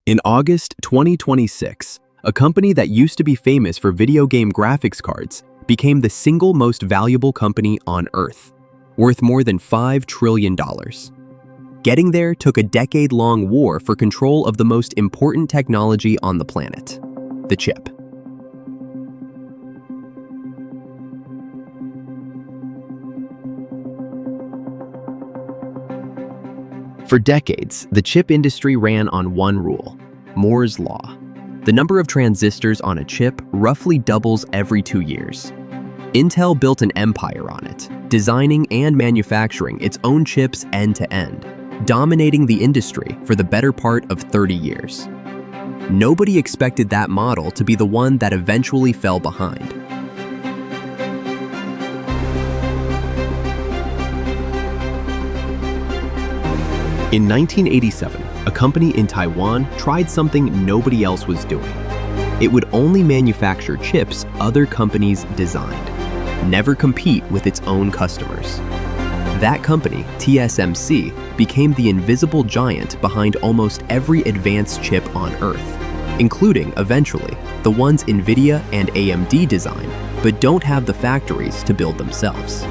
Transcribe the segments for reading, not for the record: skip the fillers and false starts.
In August 2026, a company that used to be famous for video game graphics cards became the single most valuable company on Earth, worth more than $5 trillion. Getting there took a decade-long war for control of the most important technology on the planet, the chip. For decades, the chip industry ran on one rule: Moore's Law. The number of transistors on a chip roughly doubles every 2 years. Intel built an empire on it, designing and manufacturing its own chips end-to-end, dominating the industry for the better part of 30 years. Nobody expected that model to be the one that eventually fell behind. In 1987, a company in Taiwan tried something nobody else was doing. It would only manufacture chips other companies designed, never compete with its own customers. That company, TSMC, became the invisible giant behind almost every advanced chip on Earth, including, eventually, the ones Nvidia and AMD design, but don't have the factories to build themselves.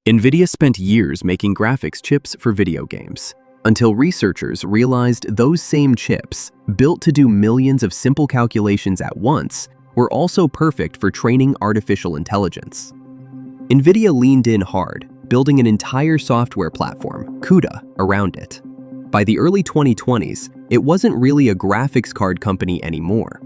Nvidia spent years making graphics chips for video games, until researchers realized those same chips, built to do millions of simple calculations at once, were also perfect for training artificial intelligence. Nvidia leaned in hard, building an entire software platform, CUDA, around it. By the early 2020s, it wasn't really a graphics card company anymore.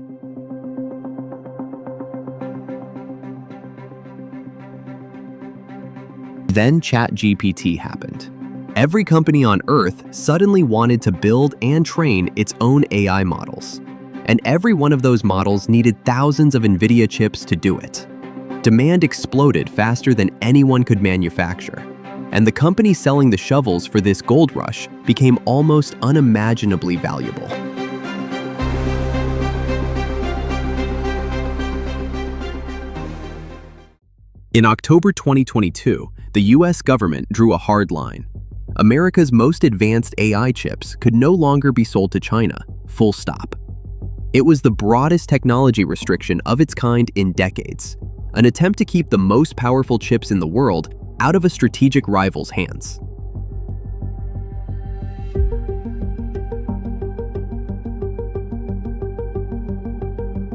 Then ChatGPT happened. Every company on Earth suddenly wanted to build and train its own AI models. And every one of those models needed thousands of Nvidia chips to do it. Demand exploded faster than anyone could manufacture. And the company selling the shovels for this gold rush became almost unimaginably valuable. In October 2022, the US government drew a hard line. America's most advanced AI chips could no longer be sold to China, full stop. It was the broadest technology restriction of its kind in decades, an attempt to keep the most powerful chips in the world out of a strategic rival's hands.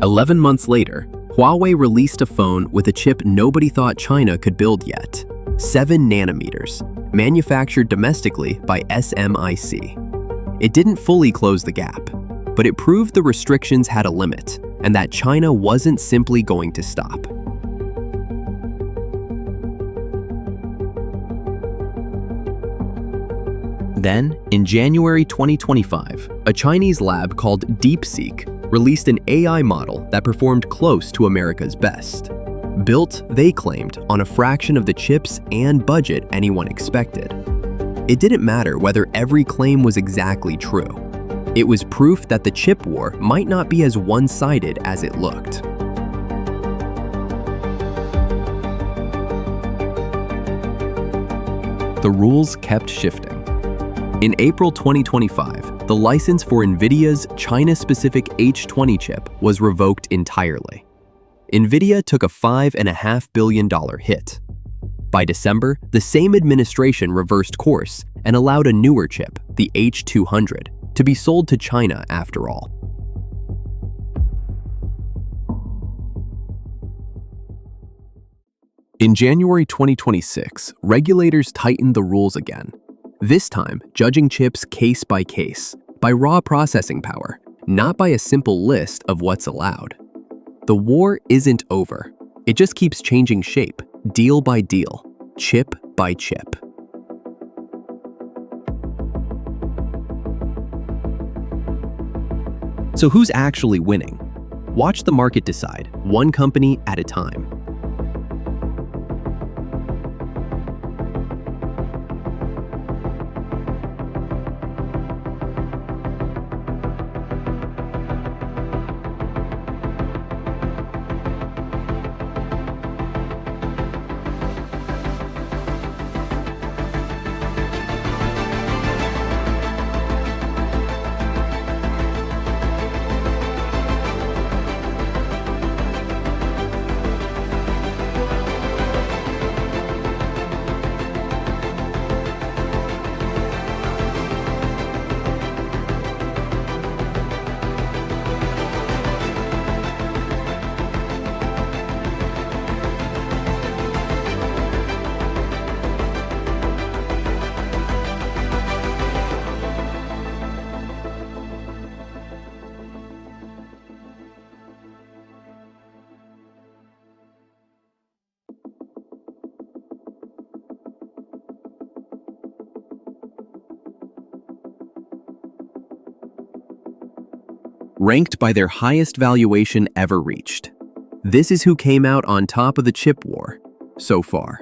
"11 months later, Huawei released a phone with a chip nobody thought China could build yet, 7 nanometers, manufactured domestically by SMIC. It didn't fully close the gap, but it proved the restrictions had a limit and that China wasn't simply going to stop. Then, in January 2025, a Chinese lab called DeepSeek released an AI model that performed close to America's best. Built, they claimed, on a fraction of the chips and budget anyone expected. It didn't matter whether every claim was exactly true. It was proof that the chip war might not be as one-sided as it looked. The rules kept shifting. In April 2025, the license for Nvidia's China-specific H20 chip was revoked entirely. Nvidia took a $5.5 billion hit. By December, the same administration reversed course and allowed a newer chip, the H200, to be sold to China after all. In January 2026, regulators tightened the rules again. This time, judging chips case by case, by raw processing power, not by a simple list of what's allowed. The war isn't over. It just keeps changing shape, deal by deal, chip by chip. So who's actually winning? Watch the market decide, one company at a time. ranked by their highest valuation ever reached. This is who came out on top of the chip war so far.